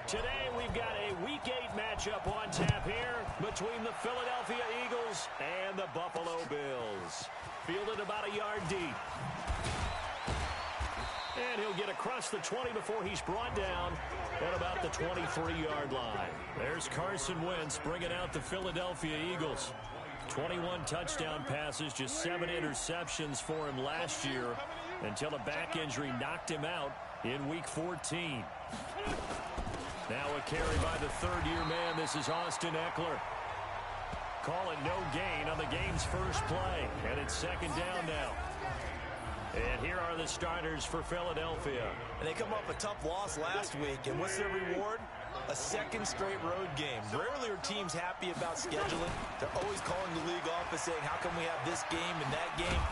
Today we've got a Week 8 matchup on tap here between the Philadelphia Eagles and the Buffalo Bills. Fielded about a yard deep. And he'll get across the 20 before he's brought down at about the 23-yard line. There's Carson Wentz bringing out the Philadelphia Eagles. 21 touchdown passes, just 7 interceptions for him last year until a back injury knocked him out in Week 14. Now a carry by the third-year man. This is Austin Eckler. Call it no gain on the game's first play. And it's second down now. And here are the starters for Philadelphia. And they come off a tough loss last week. And what's their reward? A second straight road game. Rarely are teams happy about scheduling. They're always calling the league office saying, how come we have this game and that game?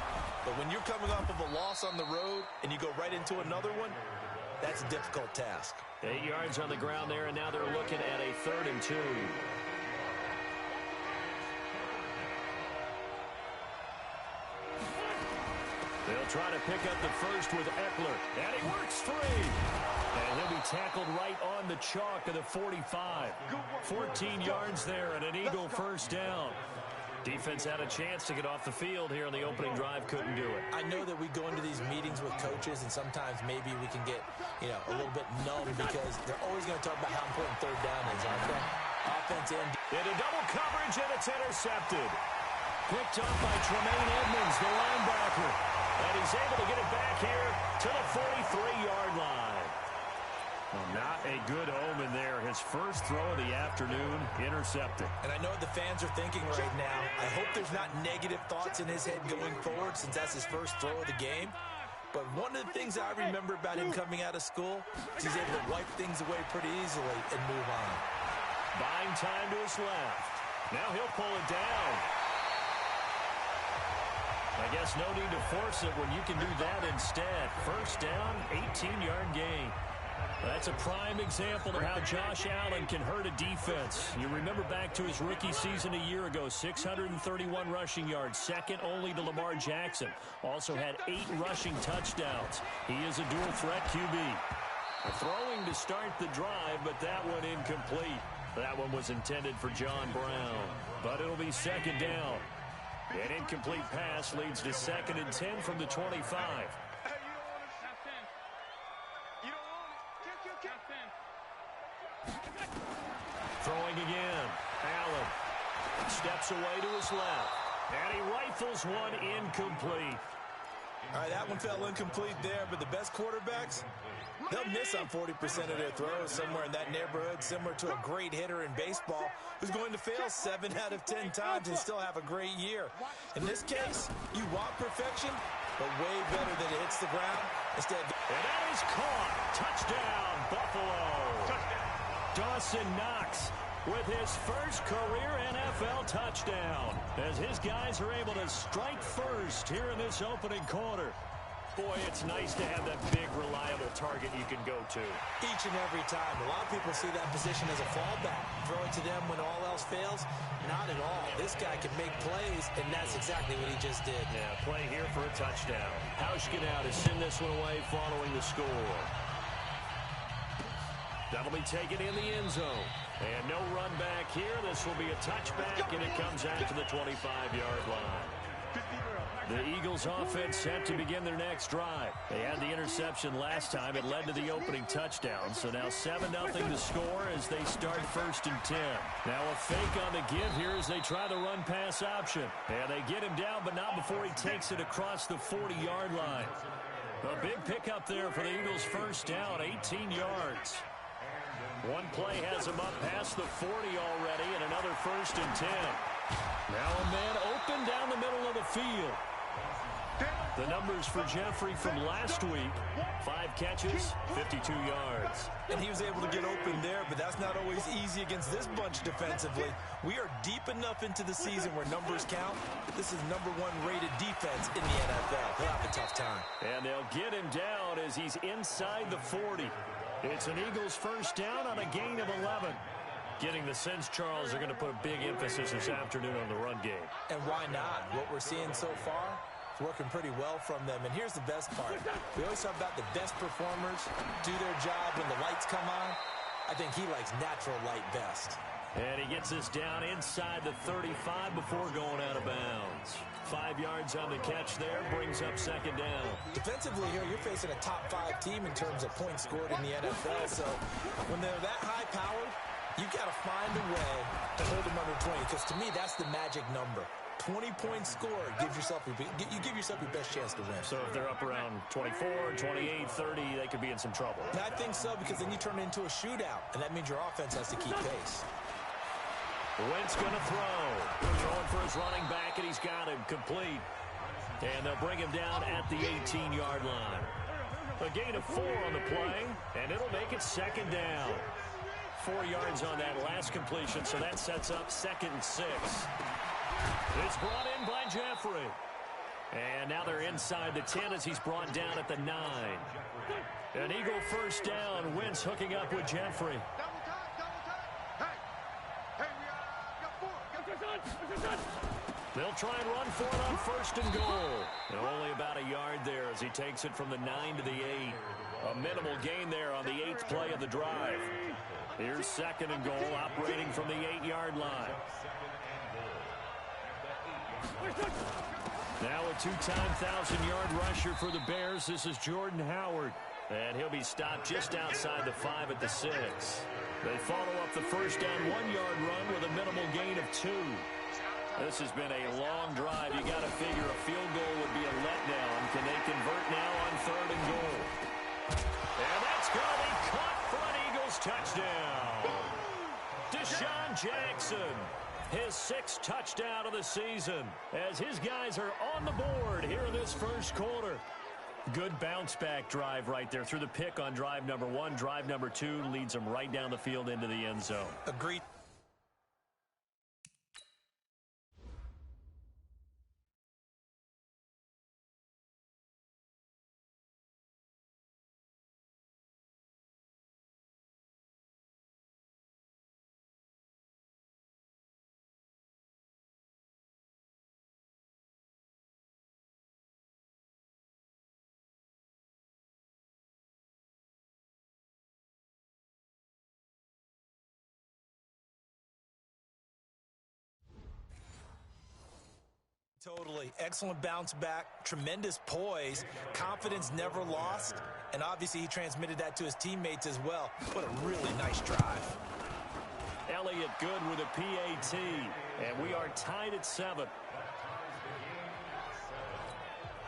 But when you're coming off of a loss on the road and you go right into another one, that's a difficult task. 8 yards on the ground there, and now they're looking at a 3rd and 2. They'll try to pick up the first with Eckler, and he works free. And he'll be tackled right on the chalk of the 45. 14 yards there, and an Eagle first down. Defense had a chance to get off the field here on the opening drive, couldn't do it. I know that we go into these meetings with coaches, and sometimes maybe we can get, a little bit numb because they're always going to talk about how important third down is, aren't they? Offense and into double coverage, and it's intercepted. Picked up by Tremaine Edmonds, the linebacker. And he's able to get it back here to the 43-yard line. Well, not a good omen there. His first throw of the afternoon, intercepted. And I know what the fans are thinking right now. I hope there's not negative thoughts in his head going forward since that's his first throw of the game. But one of the things I remember about him coming out of school is he's able to wipe things away pretty easily and move on. Buying time to his left. Now he'll pull it down. I guess no need to force it when you can do that instead. First down, 18-yard gain. That's a prime example of how Josh Allen can hurt a defense. You remember back to his rookie season a year ago, 631 rushing yards, second only to Lamar Jackson. Also had 8 rushing touchdowns. He is a dual-threat QB. Throwing to start the drive, but that one incomplete. That one was intended for John Brown, but it'll be second down. An incomplete pass leads to 2nd and 10 from the 25. Throwing again. Allen steps away to his left. And he rifles one incomplete. All right, that one fell incomplete there, but the best quarterbacks, they'll miss on 40% of their throws somewhere in that neighborhood, similar to a great hitter in baseball who's going to fail 7 out of 10 times and still have a great year. In this case, you want perfection, but way better than it hits the ground. Instead, and that is caught. Touchdown, Buffalo. Dawson Knox with his first career NFL touchdown as his guys are able to strike first here in this opening quarter. Boy, it's nice to have that big, reliable target you can go to. Each and every time. A lot of people see that position as a fallback. Throw it to them when all else fails. Not at all. This guy can make plays, and that's exactly what he just did. Yeah, play here for a touchdown. Hauschka now to send this one away following the score. That'll be taken in the end zone. And no run back here. This will be a touchback, and it comes out to the 25-yard line. The Eagles offense set to begin their next drive. They had the interception last time. It led to the opening touchdown. So now 7-0 to score as they start 1st and 10. Now a fake on the give here as they try the run-pass option. And they get him down, but not before he takes it across the 40-yard line. A big pickup there for the Eagles' first down, 18 yards. One play has him up past the 40 already, and another 1st and 10. Now a man open down the middle of the field. The numbers for Jeffrey from last week, 5 catches, 52 yards. And he was able to get open there, but that's not always easy against this bunch defensively. We are deep enough into the season where numbers count. This is #1 rated defense in the NFL. He'll have a tough time. And they'll get him down as he's inside the 40. It's an Eagles first down on a gain of 11. Getting the sense, Charles, are going to put a big emphasis this afternoon on the run game. And why not? What we're seeing so far is working pretty well from them. And here's the best part. We always talk about the best performers do their job when the lights come on. I think he likes natural light best. And he gets us down inside the 35 before going out of bounds. 5 yards on the catch there, brings up second down. Defensively here, you're facing a top 5 team in terms of points scored in the NFL. So when they're that high powered, you got to find a way to hold them under 20. Because to me, that's the magic number. 20 points scored, you give yourself your best chance to win. So if they're up around 24, 28, 30, they could be in some trouble. And I think so, because then you turn it into a shootout, and that means your offense has to keep pace. Wentz going to throw. Throwing for his running back, and he's got him complete. And they'll bring him down at the 18-yard line. A gain of 4 on the play, and it'll make it second down. 4 yards on that last completion, so that sets up 2nd and 6. It's brought in by Jeffrey. And now they're inside the 10 as he's brought down at the 9. An Eagle first down. Wentz hooking up with Jeffrey. They'll try and run for it on 1st and goal. And only about a yard there as he takes it from the 9 to the 8. A minimal gain there on the 8th play of the drive. Here's 2nd and goal, operating from the 8-yard line. Now a 2-time 1,000-yard rusher for the Bears. This is Jordan Howard. And he'll be stopped just outside the 5 at the 6. They follow up the first down 1-yard run with a minimal gain of 2. This has been a long drive. You got to figure a field goal would be a letdown. Can they convert now on 3rd and goal? And that's going to be caught for an Eagles touchdown. Deshaun Jackson, his 6th touchdown of the season, as his guys are on the board here in this first quarter. Good bounce-back drive right there through the pick on drive number 1. Drive number 2 leads them right down the field into the end zone. Agreed. Totally. Excellent bounce back, tremendous poise, confidence never lost, and obviously he transmitted that to his teammates as well. What a really nice drive. Elliott good with a PAT, and we are tied at 7.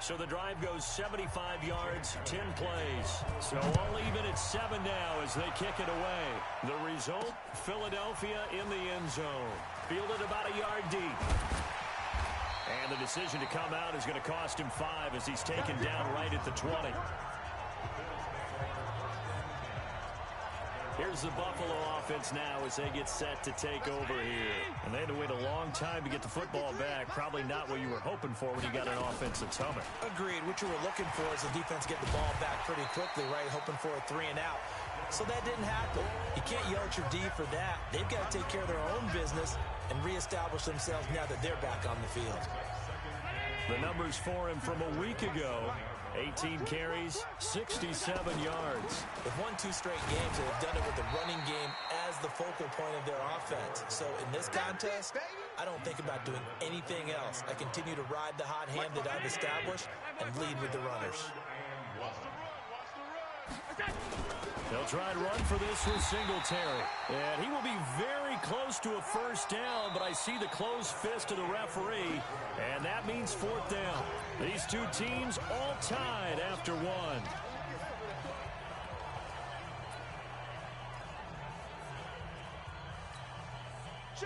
So the drive goes 75 yards, 10 plays. So all even at 7 now as they kick it away. The result, Philadelphia in the end zone. Fielded about a yard deep. And the decision to come out is going to cost him 5 as he's taken down right at the 20. Here's the Buffalo offense now as they get set to take over here. And they had to wait a long time to get the football back. Probably not what you were hoping for when you got an offense that's humming. Agreed. What you were looking for is the defense get the ball back pretty quickly, right? Hoping for a 3 and out. So that didn't happen. You can't yell at your D for that. They've got to take care of their own business and reestablish themselves now that they're back on the field. The numbers for him from a week ago, 18 carries, 67 yards. They've won 2 straight games and have done it with the running game as the focal point of their offense. So in this contest, I don't think about doing anything else. I continue to ride the hot hand that I've established and lead with the runners. They'll try and run for this with Singletary. And he will be very close to a first down, but I see the closed fist of the referee, and that means 4th down. These two teams all tied after 1.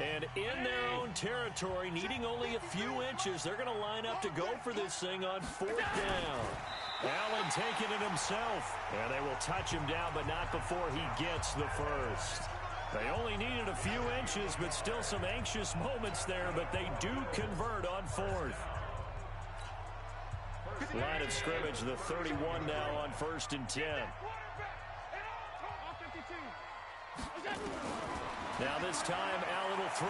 And in their own territory, needing only a few inches, they're going to line up to go for this thing on 4th down. Allen taking it himself, and they will touch him down, but not before he gets the first. They only needed a few inches, but still some anxious moments there, but they do convert on 4th. Line of scrimmage, the 31 now on 1st and 10. Now this time, Allen will throw.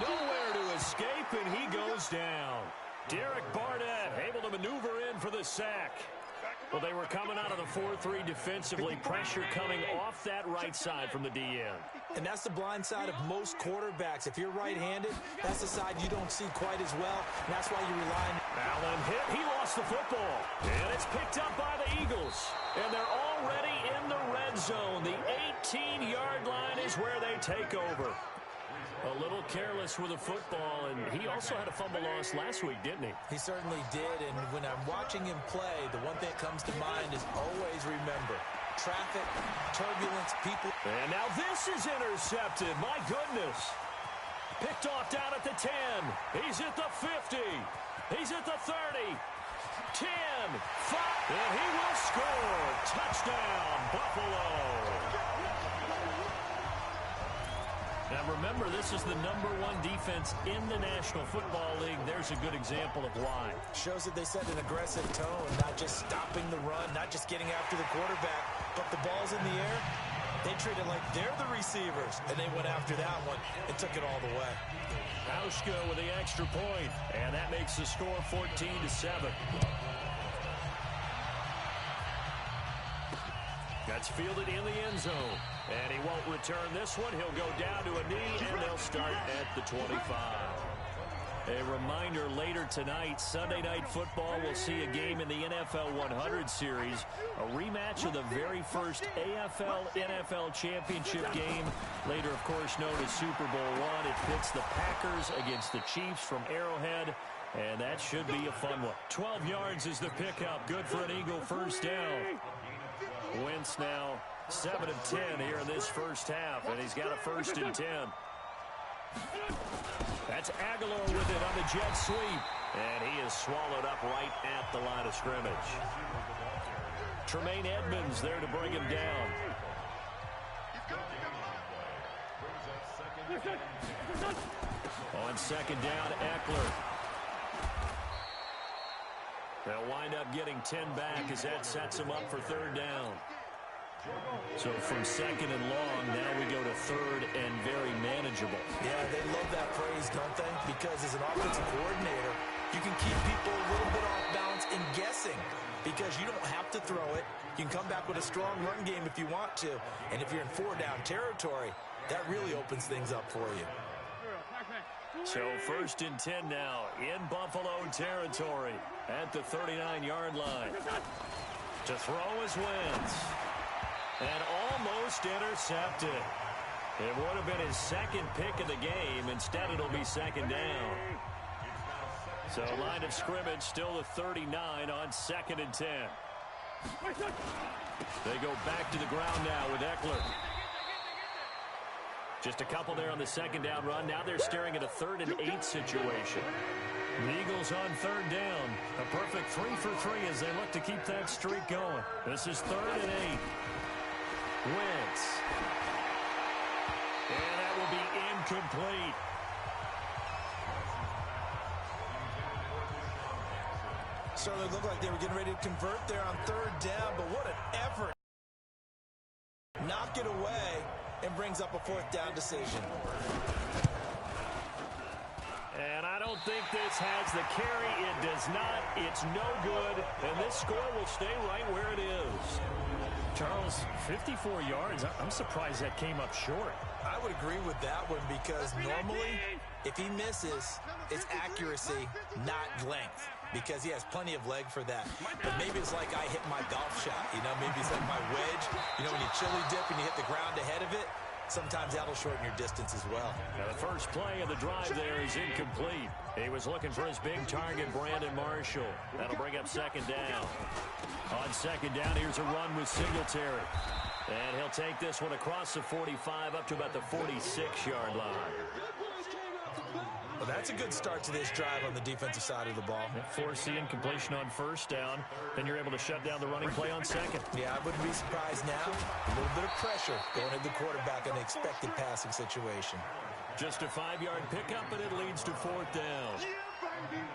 Nowhere to escape, and he goes down. Derek Barnett able to maneuver in for the sack. Well, they were coming out of the 4-3 defensively. Pressure coming off that right side from the DN. And that's the blind side of most quarterbacks. If you're right-handed, that's the side you don't see quite as well. And that's why you rely on... Allen hit. He lost the football. And it's picked up by the Eagles. And they're already in the red zone. The 18-yard line is where they take over. A little careless with the football, and he also had a fumble loss last week, didn't he? He certainly did, and when I'm watching him play, the one thing that comes to mind is always remember, traffic, turbulence, people. And now this is intercepted. My goodness. Picked off down at the 10. He's at the 50. He's at the 30. 10, 5, and he will score. Touchdown, Buffalo. Now remember, this is the #1 defense in the National Football League. There's a good example of why. Shows that they set an aggressive tone, not just stopping the run, not just getting after the quarterback, but the ball's in the air. They treat it like they're the receivers, and they went after that one and took it all the way. Hauschka with the extra point, and that makes the score 14-7. That's fielded in the end zone. And he won't return this one. He'll go down to a knee, and they'll start at the 25. A reminder, later tonight, Sunday Night Football, will see a game in the NFL 100 series, a rematch of the very first AFL-NFL championship game, later, of course, known as Super Bowl I. It pits the Packers against the Chiefs from Arrowhead, and that should be a fun one. 12 yards is the pickup. Good for an Eagle first down. Wentz now 7 of 10 here in this first half, and he's got a 1st and 10. That's Aguilar with it on the jet sweep, and he is swallowed up right at the line of scrimmage. Tremaine Edmonds there to bring him down. On 2nd down, Eckler. They'll wind up getting 10 back as that sets them up for 3rd down. So from 2nd and long, now we go to 3rd and very manageable. Yeah, they love that phrase, don't they? Because as an offensive coordinator, you can keep people a little bit off balance and guessing because you don't have to throw it. You can come back with a strong run game if you want to. And if you're in 4-down territory, that really opens things up for you. So 1st and 10 now in Buffalo territory at the 39-yard line. To throw is Wentz. And almost intercepted. It would have been his 2nd pick of the game. Instead, it'll be 2nd down. So line of scrimmage still the 39 on 2nd and 10. They go back to the ground now with Eckler. Just a couple there on the 2nd down run. Now they're staring at a 3rd and 8 situation. The Eagles on 3rd down. A perfect 3 for 3 as they look to keep that streak going. This is 3rd and 8. Wentz. And that will be incomplete. So it looked like they were getting ready to convert there on 3rd down, but what an effort. Knock it away and brings up a 4th down decision. And I don't think this has the carry. It does not. It's no good. And this score will stay right where it is. Charles, 54 yards. I'm surprised that came up short. I would agree with that one because normally if he misses, it's accuracy, not length. Because he has plenty of leg for that. But maybe it's like I hit my golf shot. You know, maybe it's like my wedge. You know, when you chili dip and you hit the ground ahead of it, sometimes that'll shorten your distance as well. Now the first play of the drive there is incomplete. He was looking for his big target, Brandon Marshall. That'll bring up 2nd down. On 2nd down, here's a run with Singletary. And he'll take this one across the 45 up to about the 46-yard line. Well, that's a good start to this drive on the defensive side of the ball. Force the incompletion on 1st down. Then you're able to shut down the running play on 2nd. Yeah, I wouldn't be surprised now. A little bit of pressure going at the quarterback in an expected passing situation. Just a 5-yard pickup, and it leads to 4th down.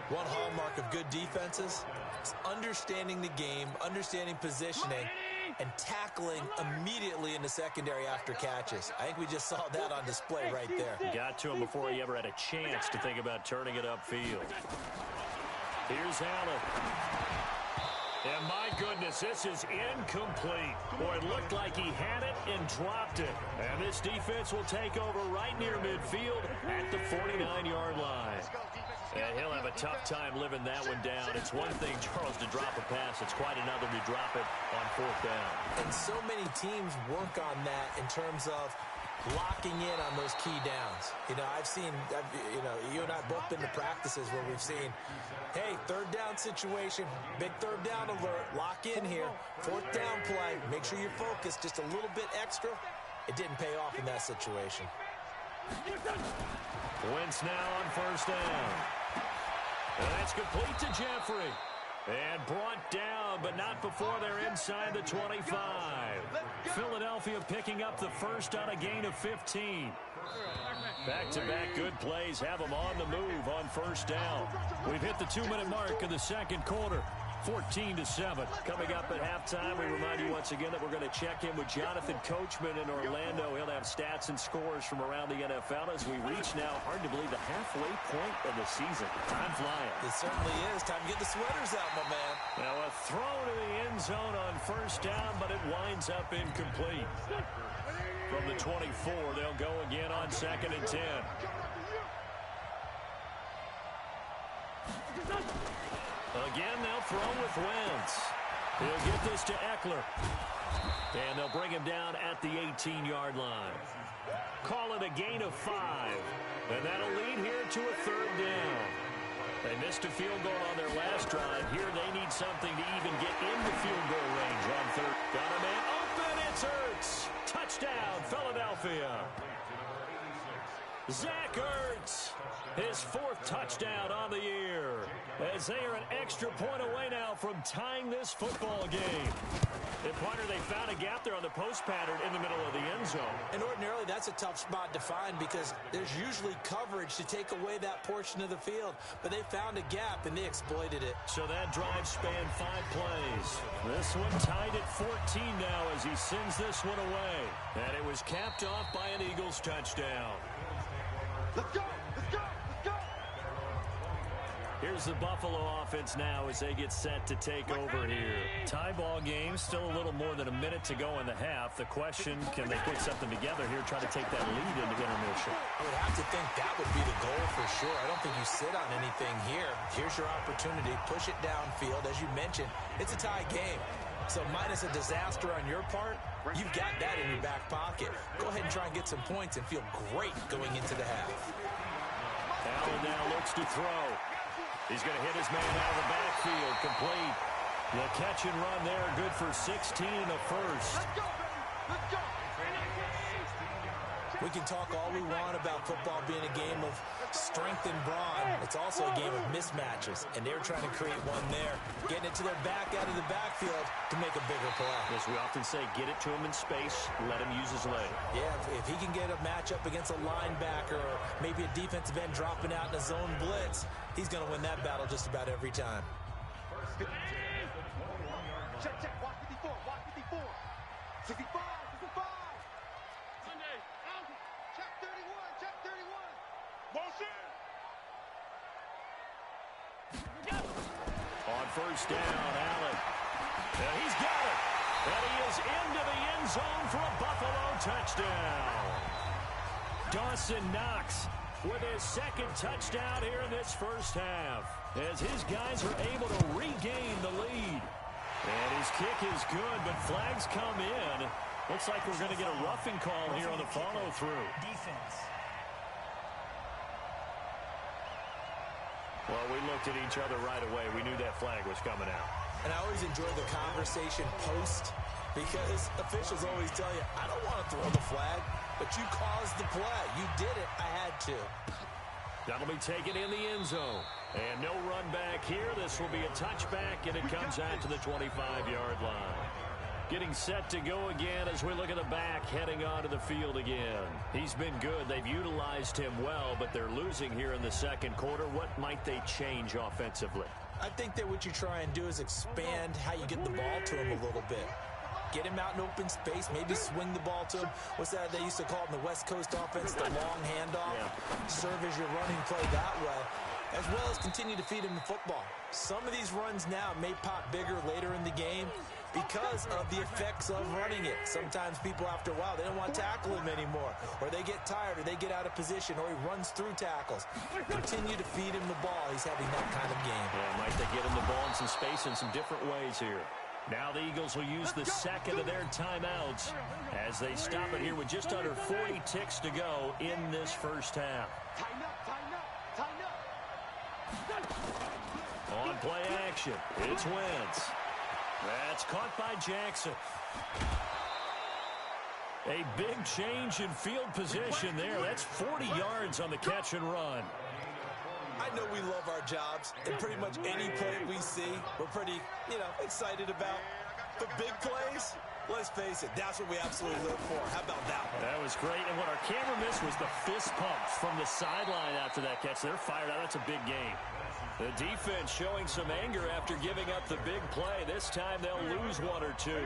One hallmark of good defenses is understanding the game, understanding positioning, and tackling immediately in the secondary after catches. I think we just saw that on display right there. Got to him before he ever had a chance to think about turning it upfield. Here's Allen. And my goodness, this is incomplete. Boy, it looked like he had it and dropped it. And this defense will take over right near midfield at the 49-yard line. And he'll have a tough time living that one down. It's one thing, Charles, to drop a pass. It's quite another to drop it on fourth down. And so many teams work on that in terms of locking in on those key downs. I've seen, you and I have both been to practices where we've seen, hey, third down situation, big third down alert, lock in here, fourth down play, make sure you're focused just a little bit extra. It didn't pay off in that situation. Wentz now on first down. And that's complete to Jeffrey. And brought down, but not before they're inside the 25. Philadelphia picking up the first on a gain of 15. Back-to-back good plays have them on the move on first down. We've hit the 2-minute mark of the second quarter. 14-7. Coming up at halftime, we remind you once again that we're going to check in with Jonathan Coachman in Orlando. He'll have stats and scores from around the NFL as we reach now, hard to believe, the halfway point of the season. Time flying. It certainly is. Time to get the sweaters out, my man. Now a throw to the end zone on first down, but it winds up incomplete. From the 24, they'll go again on 2nd and 10. Again, they'll throw with Wentz. He'll get this to Eckler. And they'll bring him down at the 18-yard line. Call it a gain of 5. And that'll lead here to a third down. They missed a field goal on their last drive. Here they need something to even get into field goal range on third. Got a man open. It's Ertz. Touchdown, Philadelphia. Zach Ertz, his 4th touchdown on the year, as they are an extra point away now from tying this football game. And Pointer, they found a gap there on the post pattern in the middle of the end zone. And ordinarily, that's a tough spot to find because there's usually coverage to take away that portion of the field. But they found a gap, and they exploited it. So that drive spanned 5 plays. This one tied at 14 now as he sends this one away. And it was capped off by an Eagles touchdown. Let's go! Let's go! Let's go! Here's the Buffalo offense now as they get set to take over here. Tie ball game, still a little more than a minute to go in the half. The question, can they put something together here, try to take that lead into intermission? I would have to think that would be the goal for sure. I don't think you sit on anything here. Here's your opportunity. Push it downfield. As you mentioned, it's a tie game. So minus a disaster on your part, you've got that in your back pocket. Go ahead and try and get some points and feel great going into the half. Allen now looks to throw. He's going to hit his man out of the backfield. Complete. The catch and run there, good for 16 and a first. Let's go, baby! Let's go! We can talk all we want about football being a game of strength and brawn. It's also a game of mismatches, and they're trying to create one there, getting it to their back out of the backfield to make a bigger play. As we often say, get it to him in space, let him use his leg. Yeah, if he can get a matchup against a linebacker or maybe a defensive end dropping out in a zone blitz, he's going to win that battle just about every time. Check, check. Watch 54. Watch 54. 65. 65. Sunday. Out. Check 31. Check 31. Motion. On first down, Allen. And he's got it. And he is into the end zone for a Buffalo touchdown. Dawson Knox with his 2nd touchdown here in this first half, as his guys are able to regain the lead. And his kick is good, but flags come in. Looks like we're going to get a roughing call here on the follow-through. Defense. Well, we looked at each other right away. We knew that flag was coming out. And I always enjoy the conversation post because officials always tell you, I don't want to throw the flag, but you caused the play. You did it. I had to. That'll be taken in the end zone. And no run back here. This will be a touchback, and it comes out to the 25-yard line. Getting set to go again as we look at the back, heading onto the field again. He's been good. They've utilized him well, but they're losing here in the second quarter. What might they change offensively? I think that what you try and do is expand how you get the ball to him a little bit. Get him out in open space, maybe swing the ball to him. What's that they used to call it in the West Coast offense? The long handoff. Yeah. Serve as your running play that way. as well as continue to feed him the football. Some of these runs now may pop bigger later in the game because of the effects of running it. Sometimes people, after a while, they don't want to tackle him anymore, or they get tired, or they get out of position, or he runs through tackles. Continue to feed him the ball. He's having that kind of game. Yeah, might they get him the ball in some space in some different ways here. Now the Eagles will use the second of their timeouts as they stop it here with just under 40 ticks to go in this first half. Tighten up, tighten up, tighten up. On play action, it's Wentz. That's caught by Jackson. A big change in field position there. That's 40 yards on the catch and run. I know we love our jobs, and pretty much any play we see, we're pretty, excited about. The big plays, let's face it, that's what we absolutely live for. How about that one? That was great, and what our camera missed was the fist pumps from the sideline after that catch. They're fired out. That's a big game. The defense showing some anger after giving up the big play. This time they'll lose one or two.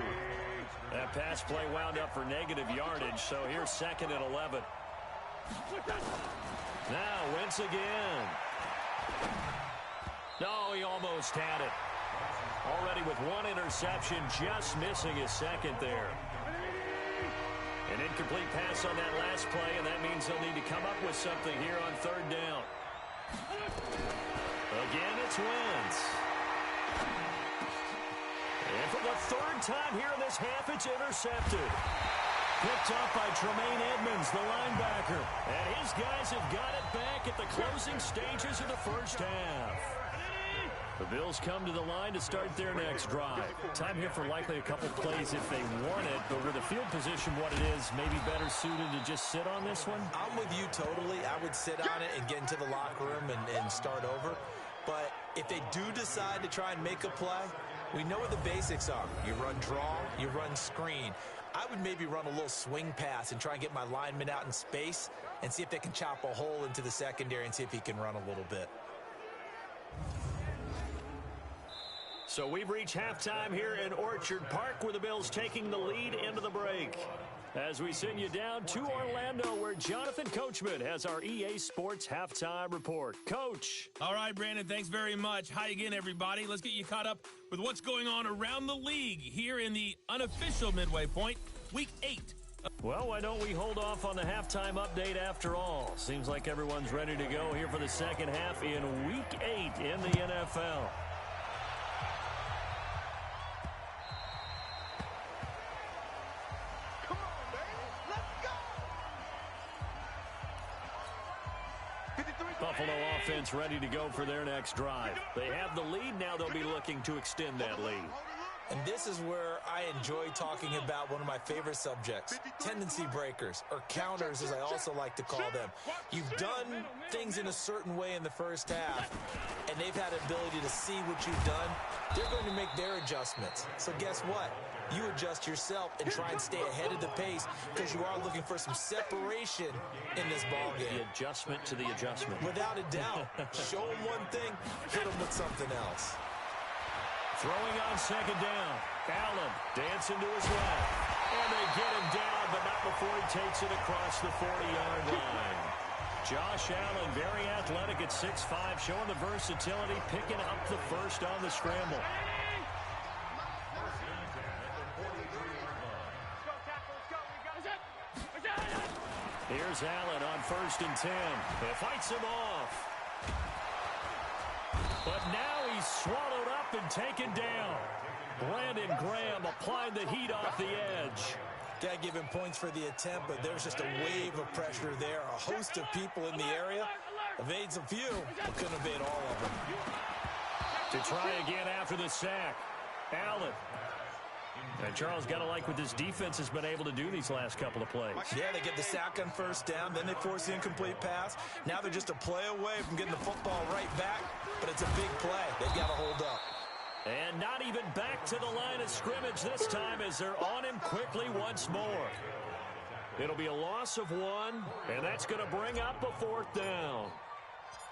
That pass play wound up for negative yardage, so here's 2nd and 11. Now Wentz again. No, he almost had it. Already with one interception, just missing his second there. An incomplete pass on that last play, and that means they'll need to come up with something here on 3rd down. Again, it's Wentz. And for the 3rd time here in this half, it's intercepted. Picked up by Tremaine Edmonds, the linebacker. And his guys have got it back at the closing stages of the first half. The Bills come to the line to start their next drive. Time here for likely a couple plays if they want it, but with the field position what it is, maybe better suited to just sit on this one? I'm with you totally. I would sit on it and get into the locker room and start over. But if they do decide to try and make a play, we know what the basics are. You run draw, you run screen. I would maybe run a little swing pass and try and get my lineman out in space and see if they can chop a hole into the secondary and see if he can run a little bit. So we've reached halftime here in Orchard Park with the Bills taking the lead into the break. As we send you down to Orlando where Jonathan Coachman has our EA Sports Halftime Report. Coach. All right, Brandon, thanks very much. Hi again, everybody. Let's get you caught up with what's going on around the league here in the unofficial midway point, Week 8. Well, why don't we hold off on the halftime update after all? Seems like everyone's ready to go here for the second half in Week 8 in the NFL. Buffalo offense ready to go for their next drive. They have the lead. Now they'll be looking to extend that lead. And this is where I enjoy talking about one of my favorite subjects, tendency breakers, or counters as I also like to call them. You've done things in a certain way in the first half, and they've had an ability to see what you've done. They're going to make their adjustments. So guess what? You adjust yourself and try and stay ahead of the pace because you are looking for some separation in this ballgame. The adjustment to the adjustment. Without a doubt. Show them one thing, hit them with something else. Throwing on second down. Allen dancing to his left. And they get him down, but not before he takes it across the 40-yard line. Josh Allen, very athletic at 6'5", showing the versatility, picking up the first on the scramble. Here's Allen on 1st and 10. He fights him off. But now he's swallowed up and taken down. Brandon Graham applying the heat off the edge. Got to give him points for the attempt, but there's just a wave of pressure there. A host of people in the area. Evades a few, but couldn't evade all of them. To try again after the sack. Allen. And Charles, got to like what this defense has been able to do these last couple of plays. Yeah, they get the sack on 1st down, then they force the incomplete pass. Now they're just a play away from getting the football right back, but it's a big play. They've got to hold up. And not even back to the line of scrimmage this time as they're on him quickly once more. It'll be a loss of 1, and that's going to bring up a 4th down.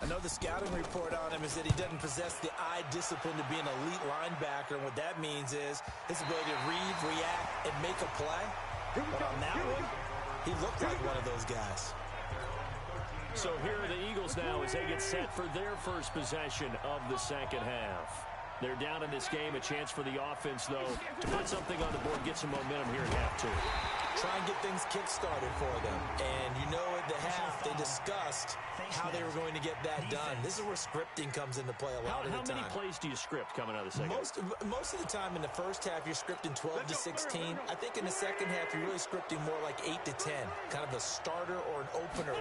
I know the scouting report on him is that he doesn't possess the eye discipline to be an elite linebacker, and what that means is his ability to read, react, and make a play. But on that one, he looked like one of those guys. So here are the Eagles now as they get set for their first possession of the second half. They're down in this game. A chance for the offense, though, to put something on the board, get some momentum here in half two. Try and get things kick-started for them. And you know at the half, they discussed how they were going to get that done. This is where scripting comes into play a lot of the time. How many plays do you script coming out of the second? Most of the time in the first half, you're scripting 12 to 16. I think in the second half, you're really scripting more like 8 to 10. Kind of a starter or an opener,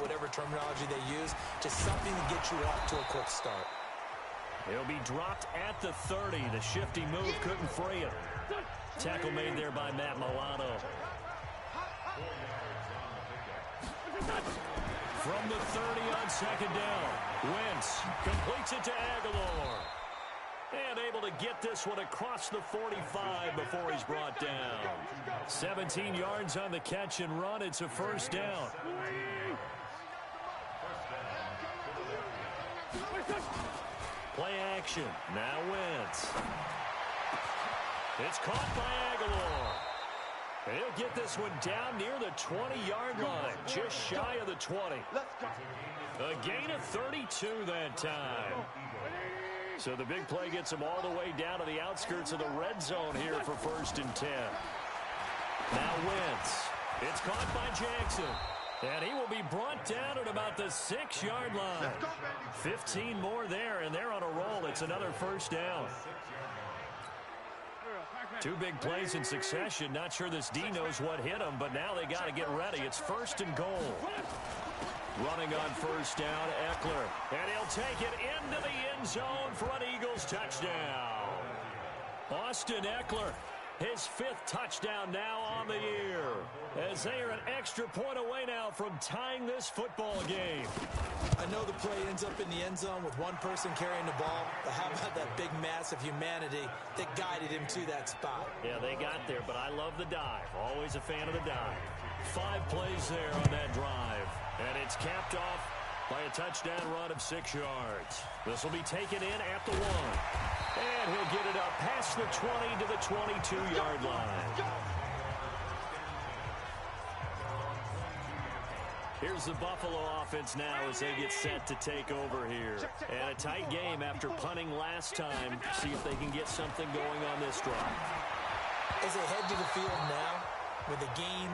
whatever terminology they use. Just something to get you off to a quick start. He'll be dropped at the 30. The shifty move couldn't free him. Tackle made there by Matt Milano. From the 30 on second down. Wentz completes it to Aguilar. And able to get this one across the 45 before he's brought down. 17 yards on the catch and run. It's a first down. Play action. Now Wentz. It's caught by Aguilar. He'll get this one down near the 20-yard line, just shy of the 20. A gain of 32 that time. So the big play gets him all the way down to the outskirts of the red zone here for 1st and 10. Now Wentz. It's caught by Jackson. And he will be brought down at about the 6-yard line. 15 more there, and they're on a roll. It's another first down. Two big plays in succession. Not sure this D knows what hit him, but now they got to get ready. It's 1st and goal. Running on first down, Eckler. And he'll take it into the end zone for an Eagles touchdown. Austin Eckler, his 5th touchdown now on the year, as they are an extra point away now from tying this football game. I know the play ends up in the end zone with one person carrying the ball, but how about that big mass of humanity that guided him to that spot? Yeah, they got there, but I love the dive. Always a fan of the dive. 5 plays there on that drive, and it's capped off by a touchdown run of 6 yards. This will be taken in at the 1. And he'll get it up past the 20 to the 22-yard line. Here's the Buffalo offense now as they get set to take over here. And a tight game after punting last time. See if they can get something going on this drive. As they head to the field now, with the game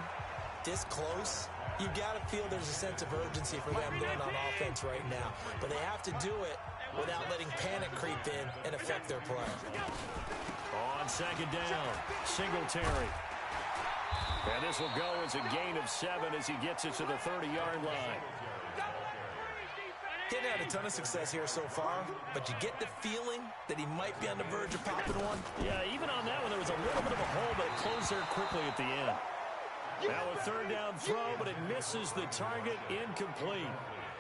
this close, you've got to feel there's a sense of urgency for them going on offense right now. But they have to do it without letting panic creep in and affect their play. On second down, Singletary. And this will go as a gain of 7 as he gets it to the 30-yard line. He hadn't had a ton of success here so far, but you get the feeling that he might be on the verge of popping one. Yeah, even on that one, there was a little bit of a hole, but it closed there quickly at the end. Now a 3rd down throw, but it misses the target, incomplete.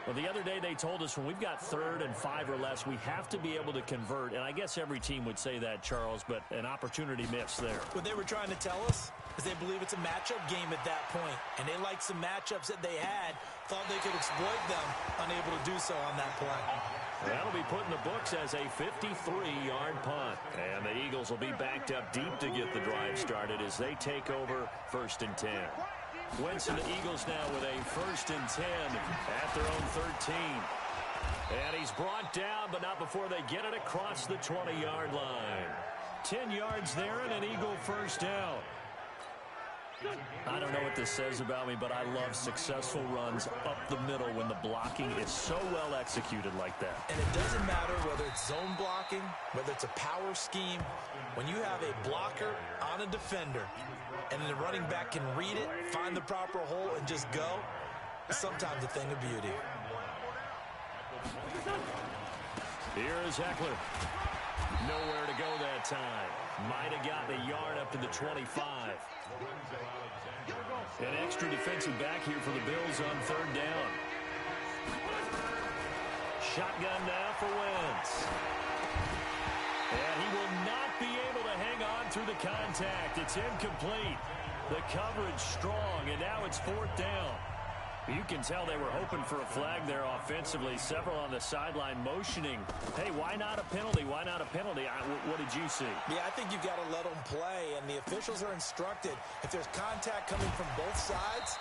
Well, the other day they told us when we've got 3rd and 5 or less, we have to be able to convert. And I guess every team would say that, Charles, but an opportunity missed there. What they were trying to tell us is they believe it's a matchup game at that point. And they liked some matchups that they had, thought they could exploit them, unable to do so on that play. That'll be put in the books as a 53-yard punt. And the Eagles will be backed up deep to get the drive started as they take over 1st and 10. Wentz and the Eagles now with a 1st and 10 at their own 13. And he's brought down, but not before they get it across the 20-yard line. 10 yards there and an Eagle first down. I don't know what this says about me, but I love successful runs up the middle when the blocking is so well executed like that. And it doesn't matter whether it's zone blocking, whether it's a power scheme. When you have a blocker on a defender and the running back can read it, find the proper hole, and just go, it's sometimes a thing of beauty. Here is Eckler. Nowhere to go that time. Might have gotten a yard up to the 25. An extra defensive back here for the Bills on 3rd down. Shotgun now for Wentz. And he will not be able to hang on through the contact. It's incomplete. The coverage strong, and now it's 4th down. You can tell they were hoping for a flag there offensively. Several on the sideline motioning. Hey, why not a penalty? Why not a penalty? What did you see? Yeah, I think you've got to let them play, and the officials are instructed. If there's contact coming from both sides,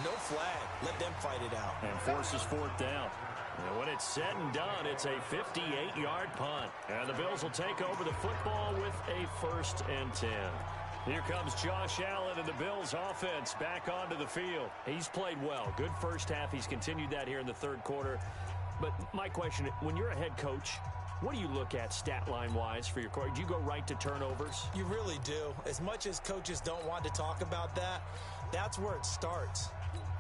No flag. Let them fight it out. And forces fourth down. And when it's said and done, it's a 58-yard punt. And the Bills will take over the football with a 1st and 10. Here comes Josh Allen and the Bills offense back onto the field. He's played well. Good first half. He's continued that here in the third quarter. But my question, when you're a head coach, what do you look at stat line-wise for your quarterback? Do you go right to turnovers? You really do. As much as coaches don't want to talk about that, that's where it starts.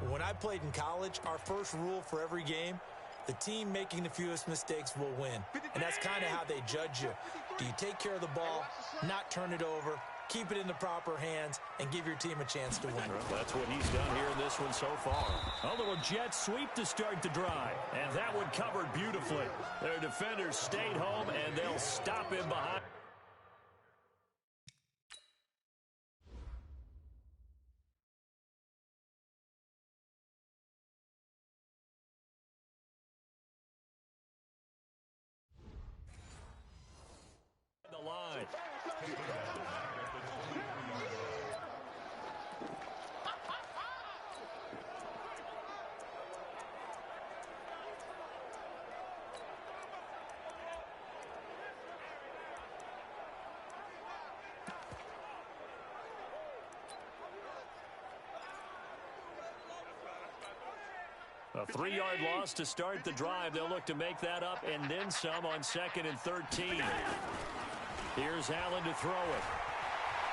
When I played in college, our first rule for every game, the team making the fewest mistakes will win. And that's kind of how they judge you. Do you take care of the ball, not turn it over, keep it in the proper hands, and give your team a chance to win? Well, that's what he's done here in this one so far. A little jet sweep to start the drive. And that one covered beautifully. Their defenders stayed home, and they'll stop him behind. The line. A 3-yard loss to start the drive. They'll look to make that up and then some on 2nd and 13. Here's Allen to throw it.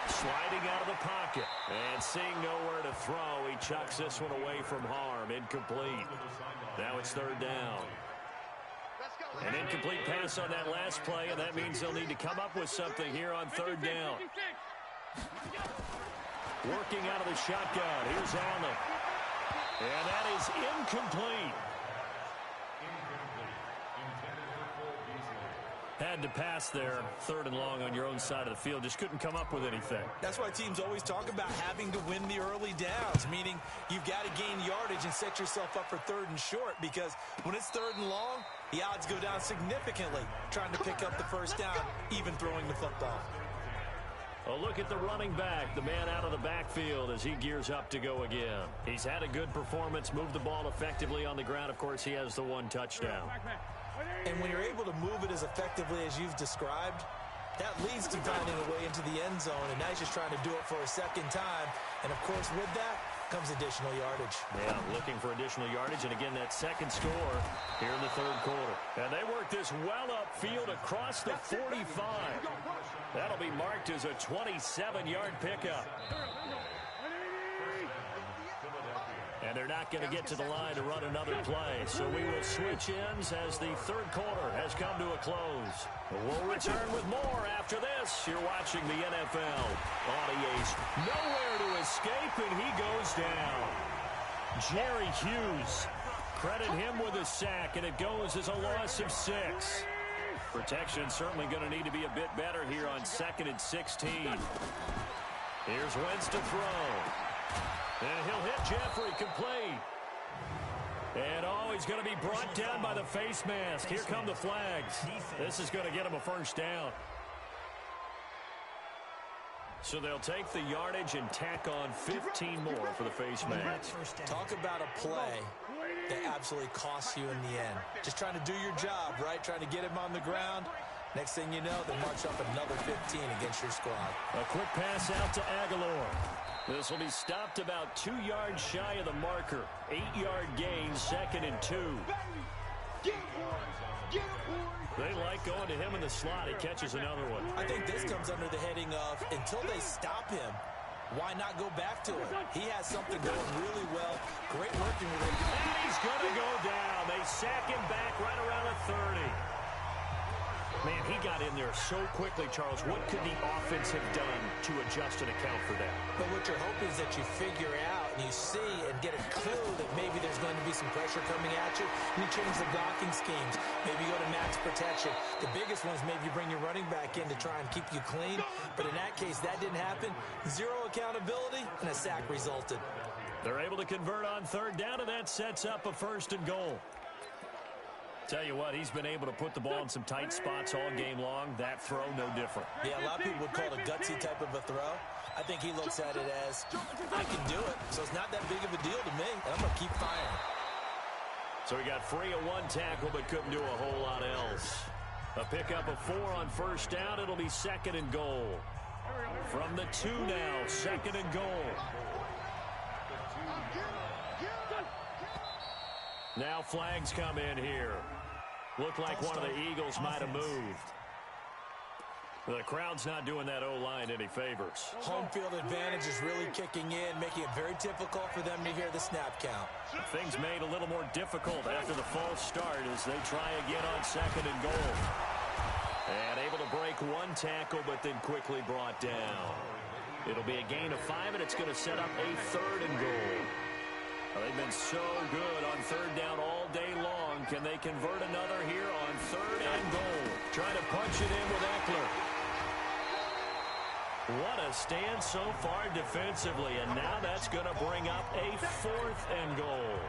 Sliding out of the pocket. And seeing nowhere to throw, he chucks this one away from harm. Incomplete. Now it's 3rd down. An incomplete pass on that last play, and that means they'll need to come up with something here on 3rd down. Working out of the shotgun. Here's Allen. And that is incomplete. Had to pass there, 3rd and long on your own side of the field. Just couldn't come up with anything. That's why teams always talk about having to win the early downs, meaning you've got to gain yardage and set yourself up for 3rd and short, because when it's 3rd and long, the odds go down significantly trying to pick up the 1st down, even throwing the football. A look at the running back, the man out of the backfield as he gears up to go again. He's had a good performance, moved the ball effectively on the ground. Of course, he has the 1 touchdown. And when you're able to move it as effectively as you've described, that leads to finding a way into the end zone, and now he's just trying to do it for a 2nd time. And, of course, with that comes additional yardage. Yeah, looking for additional yardage, and again, that 2nd score here in the 3rd quarter. And they work this well upfield across the 45. That'll be marked as a 27-yard pickup. And they're not going to get to the line to run another play. So we will switch ends as the 3rd quarter has come to a close. We'll return with more after this. You're watching the NFL on EA's. Nowhere to escape, and he goes down. Jerry Hughes. Credit him with a sack, and it goes as a loss of 6. Protection certainly going to need to be a bit better here on 2nd and 16. Here's Wentz to throw. And he'll hit Jeffrey complete. And he's going to be brought down by the face mask. Here come the flags. This is going to get him a 1st down. So they'll take the yardage and tack on 15 more for the face mask. Talk about a play that absolutely costs you in the end. Just trying to do your job, right? Trying to get him on the ground. Next thing you know, they march up another 15 against your squad. A quick pass out to Aguilar. This will be stopped about 2 yards shy of the marker. 8-yard gain, 2nd and 2. They like going to him in the slot. He catches another one. I think this comes under the heading of, until they stop him, why not go back to it? He has something going really well. Great working with him. And he's going to go down. They sack him back right around the 30. Man, he got in there so quickly, Charles. What could the offense have done to adjust and account for that? But what you're hoping is that you figure out and you see and get a clue that maybe there's going to be some pressure coming at you, and you change the blocking schemes. Maybe you go to max protection. The biggest one is maybe you bring your running back in to try and keep you clean. But in that case, that didn't happen. 0 accountability, and a sack resulted. They're able to convert on 3rd down, and that sets up a 1st and goal. Tell you what, he's been able to put the ball in some tight spots all game long. That throw, no different. Yeah, a lot of people would call it a gutsy type of a throw. I think he looks at it as, I can do it. So it's not that big of a deal to me. I'm going to keep firing. So he got free of one tackle but couldn't do a whole lot else. A pickup of 4 on first down. It'll be 2nd and goal. From the 2 now, 2nd and goal. Now flags come in here. Looked like one of the Eagles might have moved. The crowd's not doing that O-line any favors. Home field advantage is really kicking in, making it very difficult for them to hear the snap count. Things made a little more difficult after the false start as they try again on 2nd and goal. And able to break one tackle, but then quickly brought down. It'll be a gain of 5, and it's going to set up a 3rd and goal. Well, they've been so good on 3rd down all day long. Can they convert another here on 3rd and goal? Trying to punch it in with Eckler. What a stand so far defensively, and now that's going to bring up a 4th and goal.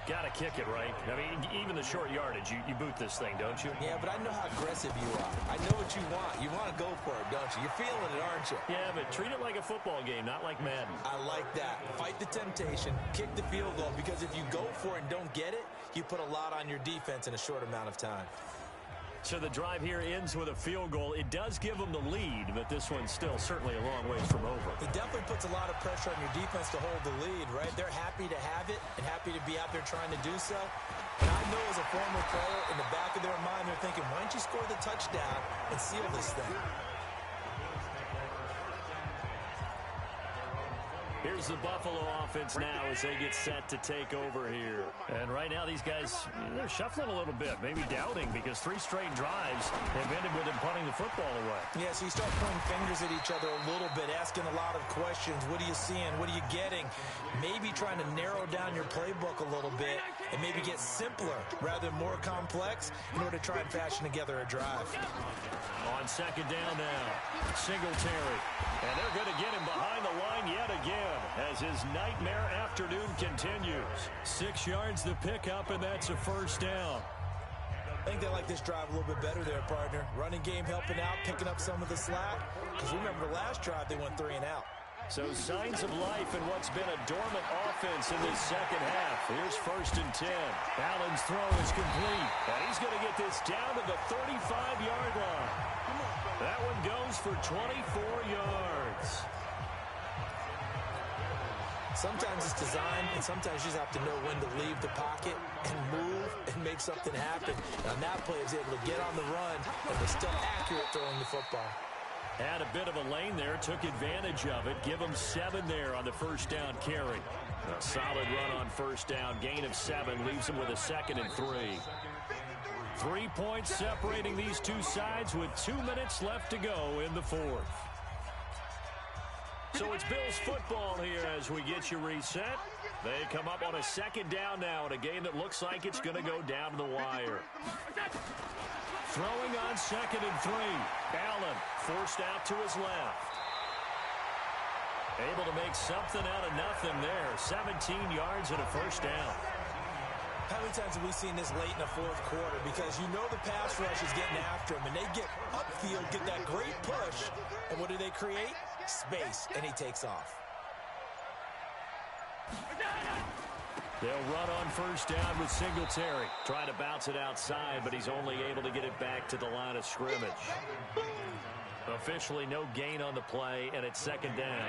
Got to kick it, right? I mean, even the short yardage, you boot this thing, don't you? Yeah, but I know how aggressive you are. I know what you want. You want to go for it, don't you? You're feeling it, aren't you? Yeah, but treat it like a football game, not like Madden. I like that. Fight the temptation, kick the field goal, because if you go for it and don't get it, you put a lot on your defense in a short amount of time. So the drive here ends with a field goal. It does give them the lead, but this one's still certainly a long ways from over. It definitely puts a lot of pressure on your defense to hold the lead, right? They're happy to have it and happy to be out there trying to do so. And I know as a former player, in the back of their mind, they're thinking, why don't you score the touchdown and seal this thing? Here's the Buffalo offense now as they get set to take over here. And right now these guys, they're shuffling a little bit, maybe doubting, because 3 straight drives have ended with them punting the football away. Yeah, so you start pointing fingers at each other a little bit, asking a lot of questions. What are you seeing? What are you getting? Maybe trying to narrow down your playbook a little bit and maybe get simpler rather than more complex in order to try and fashion together a drive. On 2nd down now, Singletary. And they're going to get him behind the line yet again as his nightmare afternoon continues. 6 yards to pick up, and that's a 1st down. I think they like this drive a little bit better there, partner. Running game helping out, picking up some of the slack. Because remember the last drive, they went 3 and out. So signs of life in what's been a dormant offense in this second half. Here's 1st and 10. Allen's throw is complete. And he's going to get this down to the 35-yard line. That one goes for 24 yards. Sometimes it's designed, and sometimes you just have to know when to leave the pocket and move and make something happen. And on that play, he was able to get on the run and was still accurate throwing the football. Had a bit of a lane there, took advantage of it. Give him 7 there on the 1st down carry. A solid run on 1st down, gain of 7, leaves him with a 2nd and 3. 3 points separating these two sides with 2 minutes left to go in the 4th. So it's Bills football here as we get you reset. They come up on a 2nd down now in a game that looks like it's going to go down to the wire. Throwing on 2nd and 3. Allen forced out to his left. Able to make something out of nothing there. 17 yards and a 1st down. How many times have we seen this late in the 4th quarter? Because you know the pass rush is getting after him, and they get upfield, get that great push, and what do they create? Space, and he takes off. They'll run on 1st down with Singletary. Trying to bounce it outside, but he's only able to get it back to the line of scrimmage. Officially no gain on the play, and it's 2nd down.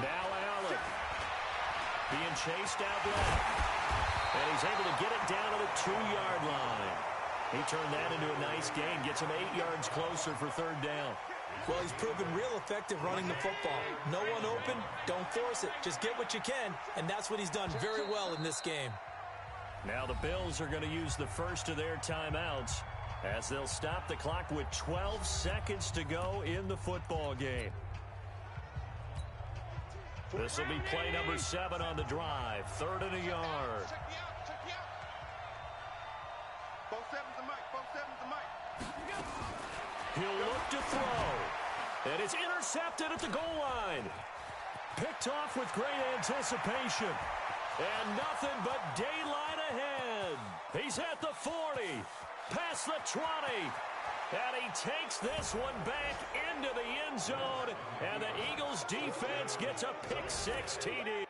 Now Allen being chased out left, and he's able to get it down to the 2-yard line. He turned that into a nice gain, gets him 8 yards closer for 3rd down. Well, he's proven real effective running the football. No one open, don't force it. Just get what you can, and that's what he's done very well in this game. Now the Bills are going to use the first of their timeouts as they'll stop the clock with 12 seconds to go in the football game. This will be play number 7 on the drive. 3rd and a yard. He'll look to throw. And it's intercepted at the goal line. Picked off with great anticipation. And nothing but daylight ahead. He's at the 40. Past the 20. And he takes this one back into the end zone. And the Eagles defense gets a pick six TD.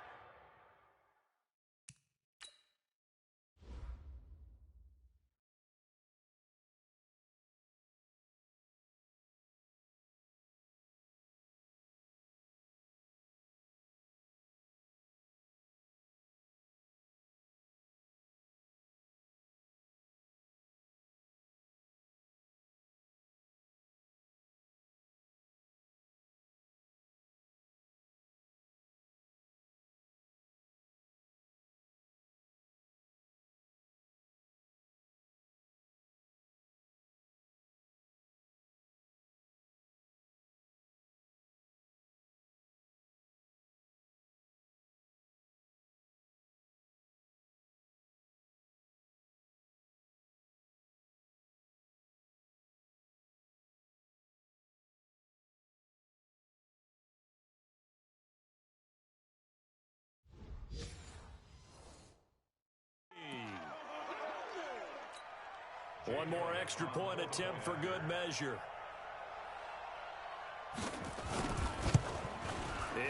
One more extra point attempt for good measure.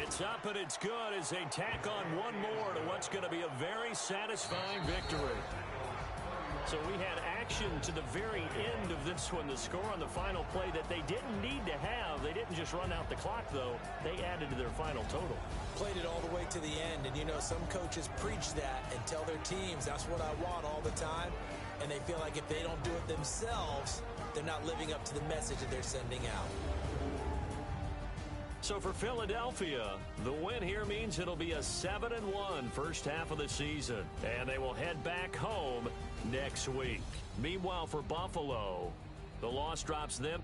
It's up and it's good as they tack on one more to what's going to be a very satisfying victory. So we had action to the very end of this one to score on the final play that they didn't need to have. They didn't just run out the clock, though. They added to their final total. Played it all the way to the end, and you know, some coaches preach that and tell their teams, that's what I want all the time. And they feel like if they don't do it themselves, they're not living up to the message that they're sending out. So for Philadelphia, the win here means it'll be a 7-1 first half of the season. And they will head back home next week. Meanwhile, for Buffalo, the loss drops them